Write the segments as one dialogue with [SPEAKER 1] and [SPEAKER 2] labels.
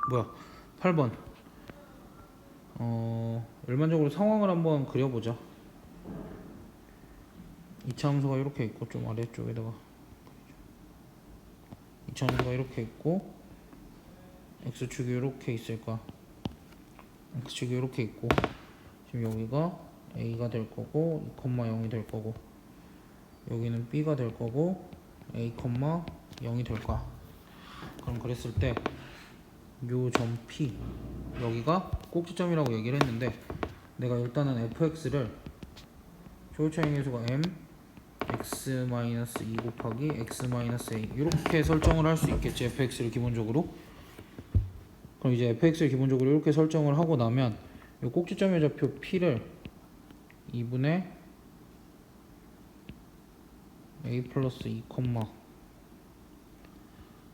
[SPEAKER 1] 뭐야 8번. 일반적으로 상황을 한번 그려보자. 이차 함수가 이렇게 있고 좀 아래쪽에다가 이차 함수가 이렇게 있고 x축이 이렇게 있을 거야. x축이 이렇게 있고 지금 여기가 a가 될 거고 2,0이 될 거고 여기는 b가 될 거고 a, 0이 될 거야. 그럼 그랬을 때 요 점 P 여기가 꼭지점이라고 얘기를 했는데 내가 일단은 fx를 초월차의 계수가 m x-2 곱하기 x-a 이렇게 설정을 할 수 있겠지. fx를 기본적으로. 그럼 이제 fx를 기본적으로 이렇게 설정을 하고 나면 요 꼭지점의 좌표 p를 2분의 a 플러스 2,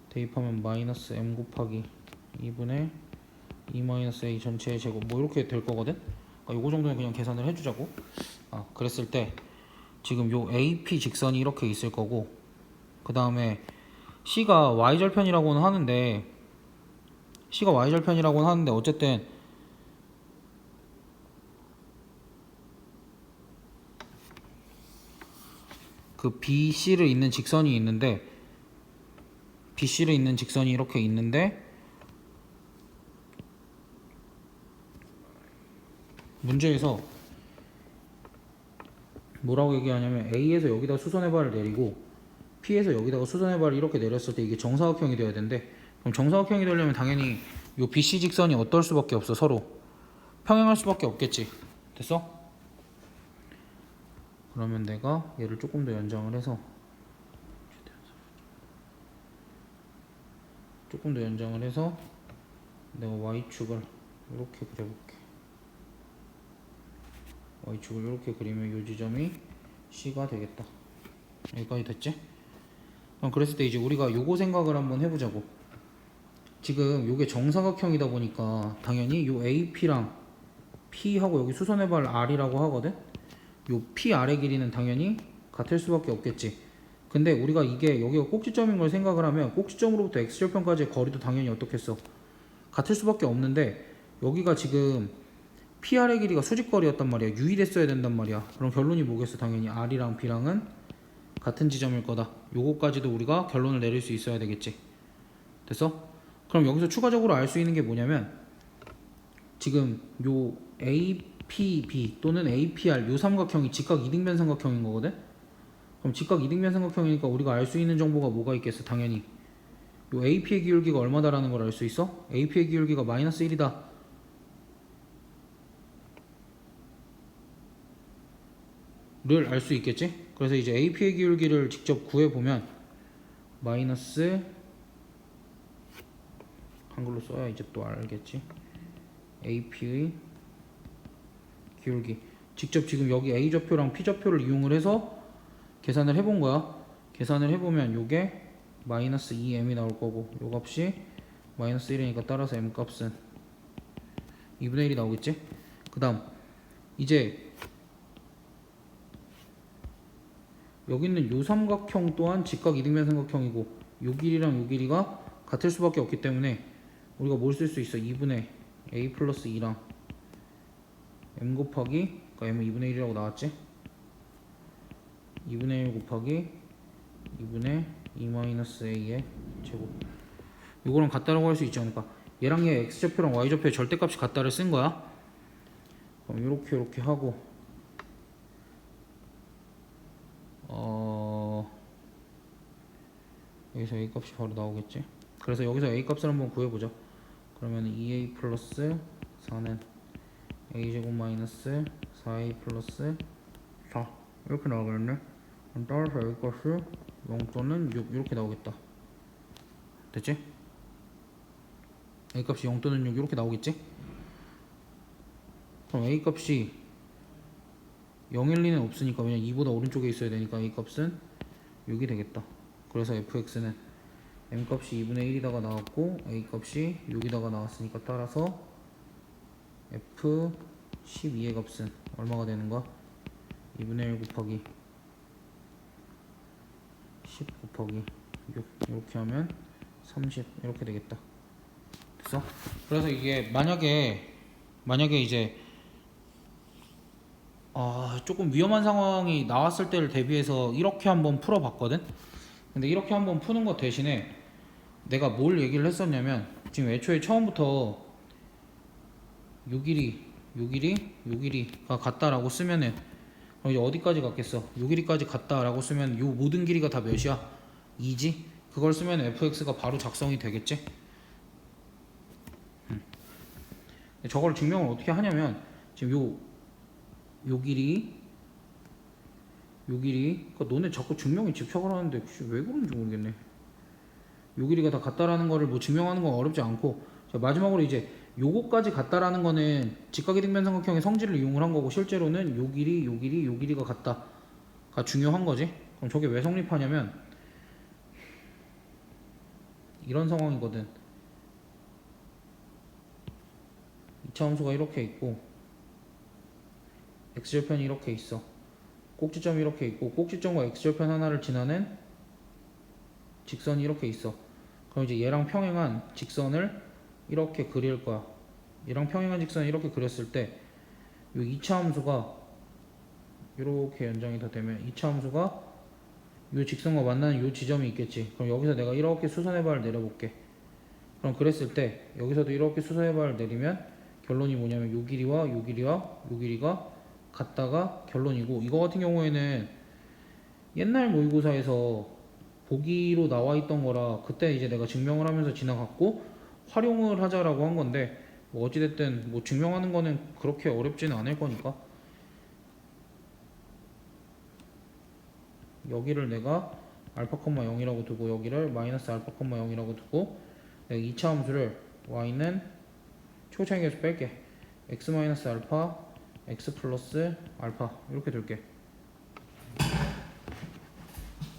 [SPEAKER 1] 대입하면 마이너스 m 곱하기 2분의 2 마이너스 a 전체의 제곱 뭐 이렇게 될 거거든. 그러니까 요거 정도는 그냥 계산을 해주자고. 그랬을 때 지금 요 AP 직선이 이렇게 있을 거고 그 다음에 C가 Y절편이라고는 하는데 어쨌든 그 BC를 있는 직선이 있는데 BC를 있는 직선이 이렇게 있는데 문제에서 뭐라고 얘기하냐면 A에서 여기다 수선의 발을 내리고 P에서 여기다가 수선의 발을 이렇게 내렸을 때 이게 정사각형이 되어야 되는데 그럼 정사각형이 되려면 당연히 요 BC 직선이 어떨 수밖에 없어. 서로 평행할 수밖에 없겠지. 됐어? 그러면 내가 얘를 조금 더 연장을 해서 내가 Y축을 이렇게 그려볼게. Y축을 이렇게 그리면 이 지점이 C가 되겠다. 여기까지 됐지? 그럼 그랬을 때 이제 우리가 요거 생각을 한번 해보자고. 지금 요게 정사각형이다 보니까 당연히 요 AP랑 P하고 여기 수선의 발 R이라고 하거든? 요 P 아래 길이는 당연히 같을 수밖에 없겠지. 근데 우리가 이게 여기가 꼭지점인 걸 생각을 하면 꼭지점으로부터 X절편까지의 거리도 당연히 어떻겠어? 같을 수밖에 없는데 여기가 지금 P 아래 길이가 수직거리였단 말이야. 유일했어야 된단 말이야. 그럼 결론이 뭐겠어? 당연히 R이랑 B랑은 같은 지점일 거다. 요거까지도 우리가 결론을 내릴 수 있어야 되겠지. 됐어? 그럼 여기서 추가적으로 알 수 있는 게 뭐냐면 지금 요 APB 또는 APR 요 삼각형이 직각 이등변 삼각형인 거거든? 그럼 직각 이등변 삼각형이니까 우리가 알 수 있는 정보가 뭐가 있겠어? 당연히 요 AP의 기울기가 얼마다라는 걸 알 수 있어? AP의 기울기가 마이너스 1이다 를 알 수 있겠지? 그래서 이제 AP의 기울기를 직접 구해보면 마이너스 한글로 써야 이제 또 알겠지? AP의 기울기 직접 지금 여기 A좌표랑 P좌표를 이용을 해서 계산을 해본 거야. 계산을 해보면 요게 마이너스 2m이 나올 거고 요 값이 마이너스 1이니까 따라서 m 값은 2분의 1이 나오겠지? 그 다음 이제 여기 있는 요 삼각형 또한 직각 이등변 삼각형이고 요 길이랑 요 길이가 같을 수밖에 없기 때문에 우리가 뭘 쓸 수 있어? 2분의 a 플러스 2랑 m 곱하기 그러니까 m은 2분의 1이라고 나왔지? 2분의 1 곱하기 2분의 2 마이너스 a의 제곱 요거랑 같다라고 할 수 있지 않을까? 얘랑 얘 x좌표랑 y좌표의 절대값이 같다를 쓴 거야. 그럼 이렇게 하고 여기서 a 값이 바로 나오겠지. 그래서 여기서 a 값을 한번 구해보자. 그러면 2a 플러스 4는 a 제곱 마이너스 4a 플러스 4 이렇게 나오겠네. 그럼 따라서 a 값이 0 또는 6 이렇게 나오겠다. 됐지? a 값이 0 또는 6 이렇게 나오겠지? 그럼 a 값이 0일 리는 없으니까 그냥 2보다 오른쪽에 있어야 되니까 a 값은 6이 되겠다. 그래서 fx는 m 값이 2분의 1이다가 나왔고 a 값이 6이다가 나왔으니까 따라서 f12의 값은 얼마가 되는가? 2분의 1 곱하기 10 곱하기 6 이렇게 하면 30 이렇게 되겠다. 됐어? 됐어? 그래서 이게 만약에 이제 조금 위험한 상황이 나왔을 때를 대비해서 이렇게 한번 풀어봤거든. 근데 이렇게 한번 푸는 것 대신에 내가 뭘 얘기를 했었냐면, 지금 애초에 처음부터 6일이가 같다라고 쓰면은, 그럼 이제 어디까지 갔겠어? 6일이까지 갔다라고 쓰면 요 모든 길이가 다 몇이야? 2지? 그걸 쓰면 fx가 바로 작성이 되겠지? 저걸 증명을 어떻게 하냐면, 지금 요 길이, 그러니까 너네 자꾸 증명에 집착을 하는데 왜 그런지 모르겠네. 요 길이가 다 같다라는 거를 뭐 증명하는 건 어렵지 않고, 자, 마지막으로 이제 요거까지 같다라는 거는 직각이등변삼각형의 성질을 이용을 한 거고, 실제로는 요 길이가 같다가 중요한 거지. 그럼 저게 왜 성립하냐면 이런 상황이거든. 이차 함수가 이렇게 있고 x절편이 이렇게 있어. 꼭지점이 이렇게 있고 꼭지점과 x절편 하나를 지나는 직선이 이렇게 있어. 그럼 이제 얘랑 평행한 직선을 이렇게 그릴 거야. 얘랑 평행한 직선을 이렇게 그렸을 때 이 2차 함수가 이렇게 연장이 더 되면 2차 함수가 이 직선과 만나는 이 지점이 있겠지. 그럼 여기서 내가 이렇게 수선의 발을 내려볼게. 그럼 그랬을 때 여기서도 이렇게 수선의 발을 내리면 결론이 뭐냐면 요 길이와 요 길이가 같다가 결론이고, 이거 같은 경우에는 옛날 모의고사에서 보기로 나와 있던 거라 그때 이제 내가 증명을 하면서 지나갔고 활용을 하자라고 한 건데, 뭐 어찌됐든 뭐 증명하는 거는 그렇게 어렵지는 않을 거니까 여기를 내가 알파, 0이라고 두고 여기를 마이너스 알파, 0이라고 두고 내가 2차 함수를 y는 최고차항계수 뺄게. x 마이너스 알파, x 플러스 알파 이렇게 둘게.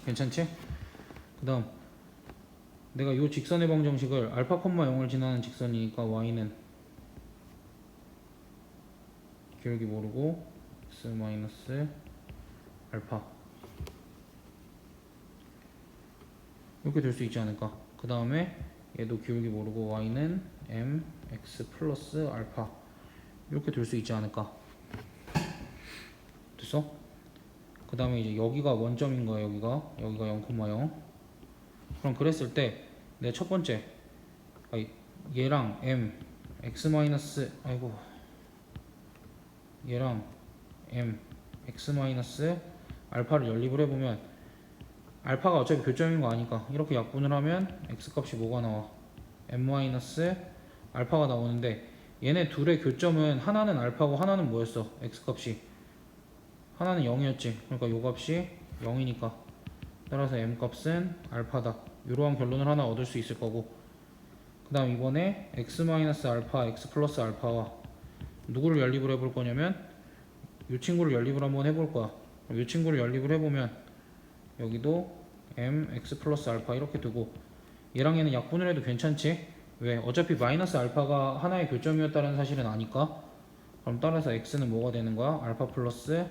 [SPEAKER 1] 괜찮지? 그 다음 내가 이 직선의 방정식을 알파, 0을 지나는 직선이니까 y는 기울기 모르고 x 마이너스 알파 이렇게 될 수 있지 않을까. 그 다음에 얘도 기울기 모르고 y는 mx 플러스 알파 이렇게 될 수 있지 않을까. 됐어? 그 다음에 이제 여기가 원점인 거야. 여기가 0,0. 그럼 그랬을 때 내 첫 번째 얘랑 m x 마이너스 얘랑 m x 마이너스 알파를 연립을 해보면 알파가 어차피 교점인 거 아니까 이렇게 약분을 하면 x 값이 뭐가 나와? m 마이너스 알파가 나오는데, 얘네 둘의 교점은 하나는 알파고 하나는 뭐였어? x 값이 하나는 0이었지. 그러니까 요 값이 0이니까 따라서 m 값은 알파다. 이러한 결론을 하나 얻을 수 있을 거고, 그 다음 이번에 x 마이너스 알파, x 플러스 알파와 누구를 연립을 해볼 거냐면 이 친구를 연립을 한번 해볼 거야. 이 친구를 연립을 해보면 여기도 m, x 플러스 알파 이렇게 두고 얘랑 얘는 약분을 해도 괜찮지? 왜? 어차피 마이너스 알파가 하나의 교점이었다는 사실은 아니까. 그럼 따라서 x는 뭐가 되는 거야? 알파 플러스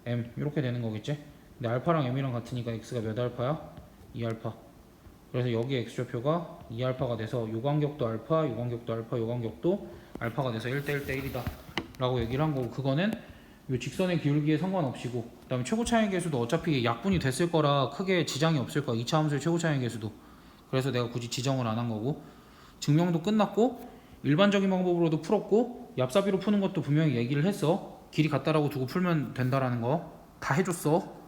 [SPEAKER 1] m 이렇게 되는 거겠지? 근데 알파랑 m이랑 같으니까 x가 몇 알파야? 2알파. 그래서 여기 x좌표가 2알파가 돼서 요 간격도 알파, 요 간격도 알파, 요 간격도 알파가 돼서 1대1대1이다 라고 얘기를 한 거고, 그거는 요 직선의 기울기에 상관없이고, 그 다음에 최고차항의 계수도 어차피 약분이 됐을 거라 크게 지장이 없을 거야. 2차 함수의 최고차항의 계수도. 그래서 내가 굳이 지정을 안 한 거고, 증명도 끝났고 일반적인 방법으로도 풀었고 얍사비로 푸는 것도 분명히 얘기를 했어. 길이 같다라고 두고 풀면 된다라는 거 다 해줬어.